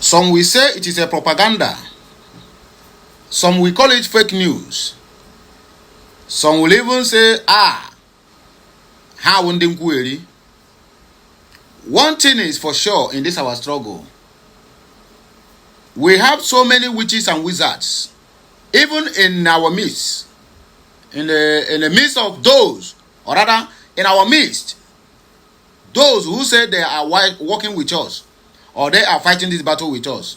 Some will say it is a propaganda. Some will call it fake news. Some will even say, how query. One thing is for sure in this our struggle. We have so many witches and wizards, even in our midst, in the midst of those, or rather, in our midst, those who say they are working with us, or they are fighting this battle with us.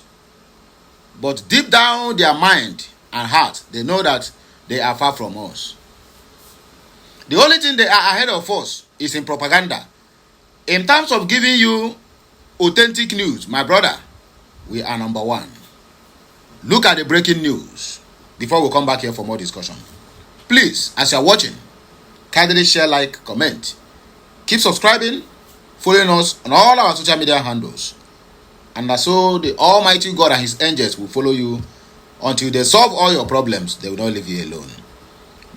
But deep down their mind and heart, they know that they are far from us. The only thing they are ahead of us is in propaganda. In terms of giving you authentic news, my brother, we are number one. Look at the breaking news before we come back here for more discussion. Please, as you are watching, kindly share, like, comment. Keep subscribing, following us on all our social media handles. And so the Almighty God and His angels will follow you until they solve all your problems. They will not leave you alone.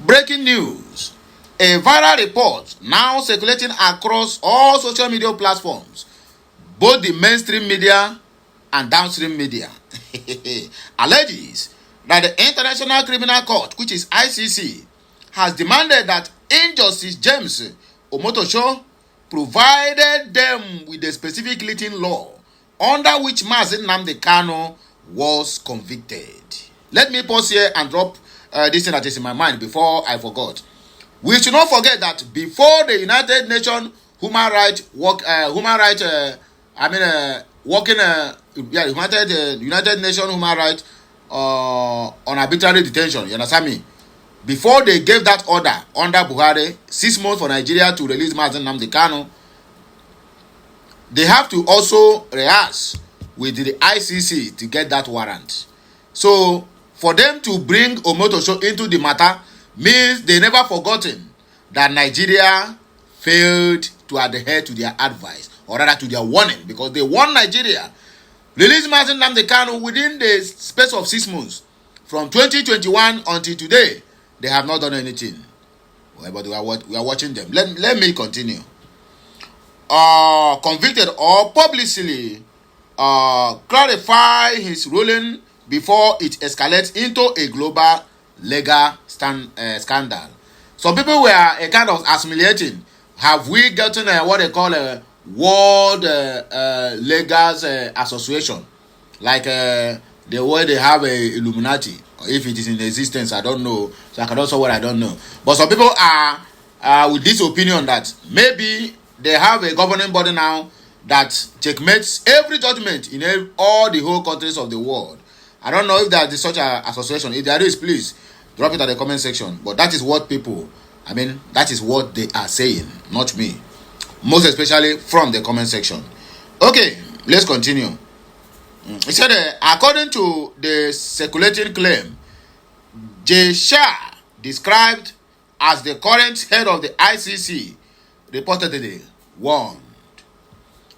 Breaking news. A viral report now circulating across all social media platforms, both the mainstream media and downstream media, alleges that the International Criminal Court, which is ICC, has demanded that Injustice James OMOTOSHO provided them with a specific written law under which Mazi Nnamdi Kanu was convicted. Let me pause here and drop this thing that is in my mind before I forgot. We should not forget that before the United Nations United Nations Human Rights on arbitrary detention, you understand me? Before they gave that order under Buhari, 6 months for Nigeria to release Mazi Nnamdi Kanu, they have to also rehearse with the ICC to get that warrant. So for them to bring OMOTOSHO into the matter means they never forgotten that Nigeria failed to adhere to their advice, or rather to their warning, because they warned Nigeria. Release Mazi Nnamdi Kanu within the space of 6 months. From 2021 until today, they have not done anything. Well, but we are watching them. Let me continue. Convicted or publicly clarify his ruling before it escalates into a global legal scandal. Some people were a kind of assimilating. Have we gotten what they call a World Legal Association? Like the way they have a Illuminati. If it is in existence, I don't know. So I cannot say what I don't know. But some people are with this opinion that maybe they have a governing body now that checkmates every judgment in all the whole countries of the world. I don't know if there is such an association. If there is, please drop it at the comment section. But that is what people, that is what they are saying, not me. Most especially from the comment section. Okay, let's continue. He said, according to the circulating claim, J. Shah, described as the current head of the ICC, reportedly warned,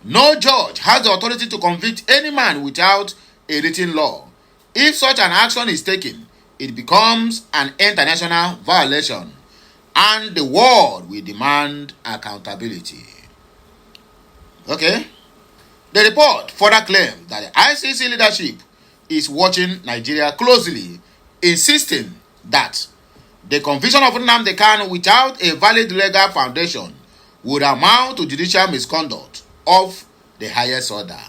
no judge has the authority to convict any man without a written law. If such an action is taken, it becomes an international violation, and the world will demand accountability. Okay? The report further claimed that the ICC leadership is watching Nigeria closely, insisting that the conviction of Nnamdi Kanu without a valid legal foundation would amount to judicial misconduct of the highest order.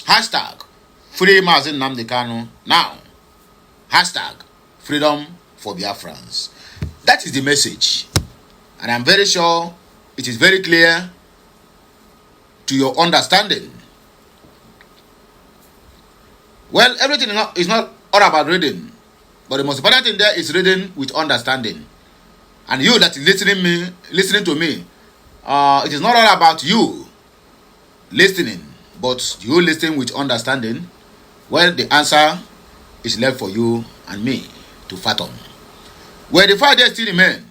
Hashtag free Mazi Nnamdi Kanu now. Hashtag freedom for Biafrans. That is the message. And I'm very sure it is very clear to your understanding. Well, everything is not all about reading. But the most important thing there is reading with understanding. And you that is listening to me, it is not all about you listening, but you listening with understanding. Well, the answer is left for you and me to fathom. Where the fight there still remain,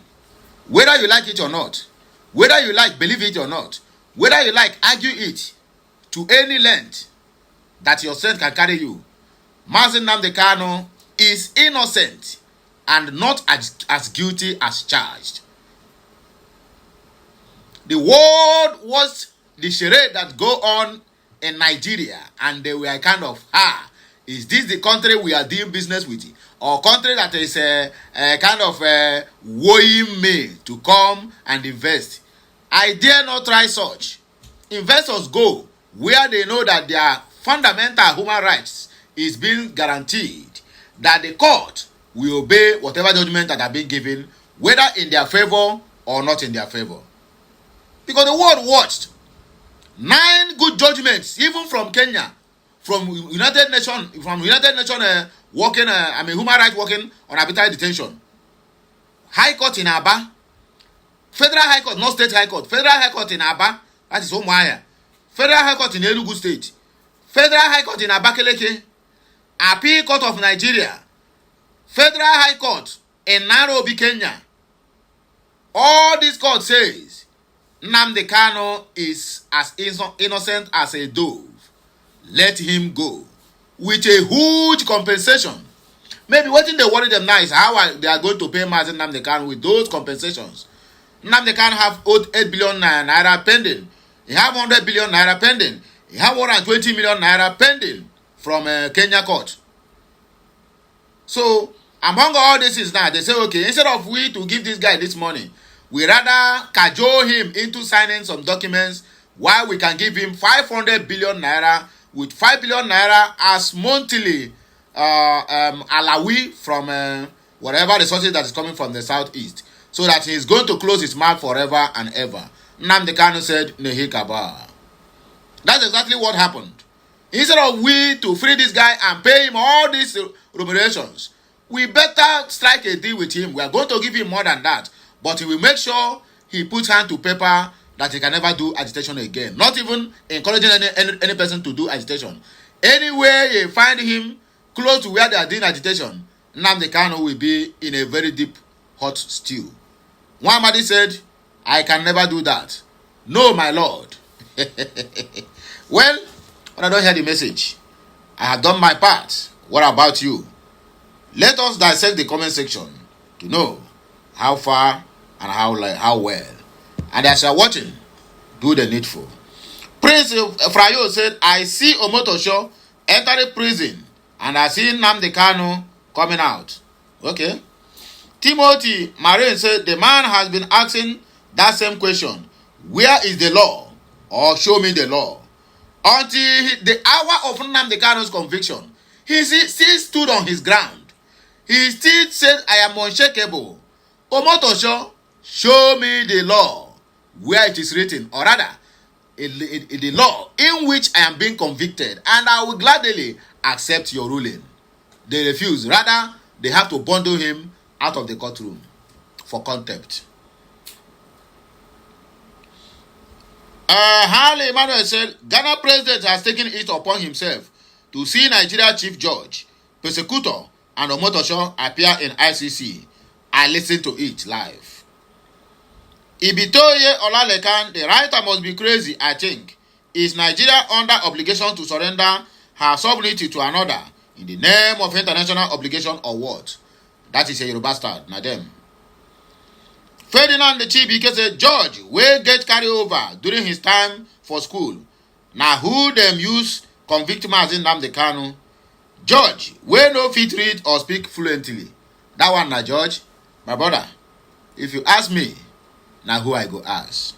whether you like it or not, whether you believe it or not, whether you argue it to any length that your strength can carry you, Mazi Nnamdi Kanu is innocent and not as guilty as charged. The world was the charade that go on in Nigeria, and they were kind of, is this the country we are doing business with? Or country that is kind of wooing me to come and invest? I dare not try such. Investors go where they know that their fundamental human rights is being guaranteed, that the court will obey whatever judgment that are being given, whether in their favor or not in their favor. Because the world watched 9 good judgments, even from Kenya, from United Nations, working, human rights working on arbitrary detention. High Court in Aba, Federal High Court, not State High Court, Federal High Court in Aba, that is Umuahia, Federal High Court in Enugu State, Federal High Court in Abakaliki, Appeal Court of Nigeria, Federal High Court in Nairobi, Kenya. All this court says Nnamdi Kanu is as innocent as a dove. Let him go with a huge compensation. Maybe what they worry them now is how they are going to pay Mazi Nnamdi Kanu with those compensations. Nnamdi Kanu have 8 billion naira pending. He have 100 billion naira pending. He have 120 million naira pending from Kenya court. So among all this is now, they say, okay, instead of we to give this guy this money, we rather cajole him into signing some documents while we can give him 500 billion naira with 5 billion naira as monthly alawi from whatever resources that is coming from the southeast, so that he is going to close his mouth forever and ever. Nnamdi Kanu said, Nehi Kaba. That's exactly what happened. Instead of we to free this guy and pay him all these remunerations, we better strike a deal with him. We are going to give him more than that, but he will make sure he puts hand to paper that he can never do agitation again. Not even encouraging any person to do agitation. Anywhere you find him close to where they are doing agitation, Nnamdi Kanu will be in a very deep, hot stew. Muhammadi said, I can never do that. No, my lord. Well, when I don't hear the message, I have done my part. What about you? Let us dissect the comment section to know how far and how well. And as you are watching, do the needful. Prince Frayo said, I see OMOTOSHO entering prison and I see Nnamdi Kanu coming out. Okay. Timothy Marine said, the man has been asking that same question. Where is the law? Or show me the law. Until the hour of Nnamdi Kanu's conviction, he still stood on his ground. He still said, I am unshakable. OMOTOSHO, show me the law where it is written, or rather, the law in which I am being convicted, and I will gladly accept your ruling. They refuse. Rather, they have to bundle him out of the courtroom for contempt. Harley Emmanuel said, Ghana president has taken it upon himself to see Nigeria chief judge, prosecutor, and OMOTOSHO appear in ICC. I listened to it live. Ibitoye Olalekan, the writer must be crazy, I think. Is Nigeria under obligation to surrender her sovereignty to another in the name of international obligation or what? That is a Yoruba bastard, madam. Ferdinand the Chibike said, George, wey get carry over during his time for school. Now who them use convict Mazi Nnamdi Kanu? George, wey no fit read or speak fluently. That one na George. My brother, if you ask me, now who I go ask.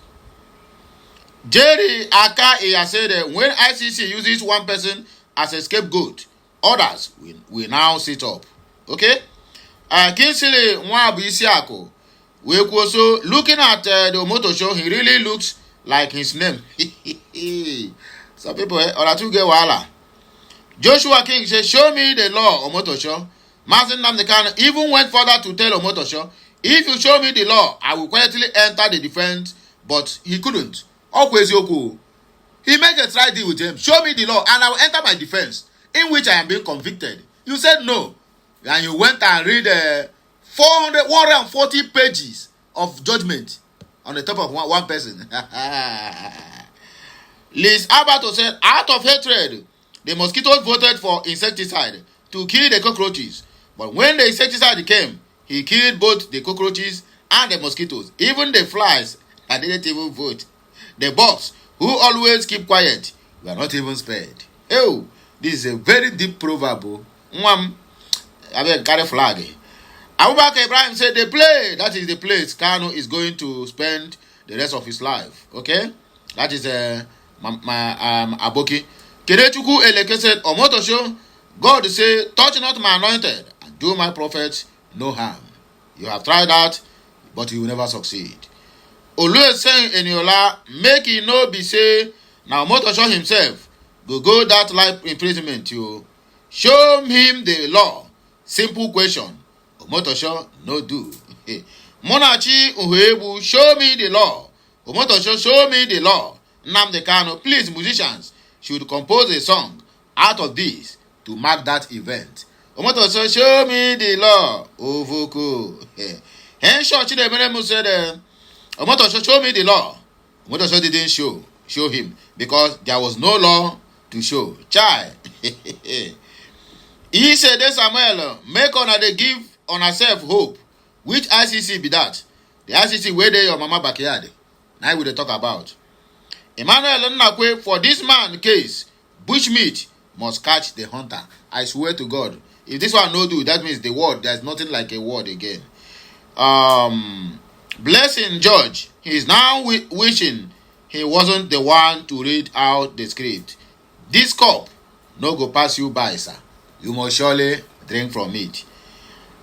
Jerry Aka said, when ICC uses one person as a scapegoat, others will now sit up. Okay? Kinsley Nwabu Isiako, we also looking at the OMOTOSHO, he really looks like his name. Some people, or two get wahala. Joshua King says, show me the law, OMOTOSHO. Mazi Nnamdi Kanu even went further to tell OMOTOSHO, if you show me the law, I will quietly enter the defense, but he couldn't. He made a try deal with him. Show me the law, and I will enter my defense, in which I am being convicted. You said no. And you went and read 140 pages of judgment on the top of one person. Liz Alberto said, out of hatred, the mosquitoes voted for insecticide to kill the cockroaches. But when the insecticide came, he killed both the cockroaches and the mosquitoes. Even the flies, I didn't even vote. The bugs, who always keep quiet, we are not even spared. Oh, this is a very deep proverb. Mwam, I mean, carry flag. Abubakar Ibrahim said the play, that is the place Kanu is going to spend the rest of his life. Okay? That is Aboki. Kenechuku Eleke said, Omotosho, God say, touch not my anointed, and do my prophets no harm. You have tried that, but you will never succeed. Olu saying Eniola, make it no be say, now Omotosho himself go that life imprisonment. You show him the law. Simple question. Omotosho no do. Monachi Uhebu, show me the law. Omotosho, show me the law. Nnamdi Kanu, please, musicians should compose a song out of this to mark that event. Omotosho, show me the law. Ovuku. Henshaw Chinemeremu said, Omotosho, show me the law. Omotosho didn't show him because there was no law to show. Chai. He said, Samuel, make on they give on herself hope. Which ICC be that? The ICC where they your mama backyard. Now we dey talk about. Emmanuel Nnakwe, for this man case, bushmeat must catch the hunter. I swear to God. If this one no do, that means the word, there's nothing like a word again. Blessing George, he is now wishing he wasn't the one to read out the script. This cup no go pass you by, sir. You must surely drink from it.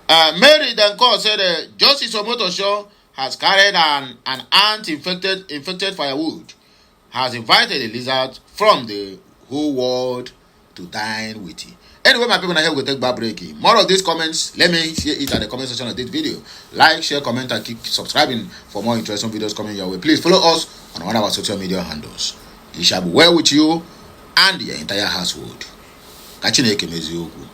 Mary Danko said, Justice Omotosho has carried an ant infected firewood, has invited a lizard from the whole world to dine with him. Anyway, my people, now we take back breaking. More of these comments, let me share it at the comment section of this video. Like, share, comment, and keep subscribing for more interesting videos coming your way. Please follow us on one of our social media handles. It shall be well with you and your entire household. Kachineke mezi okwu.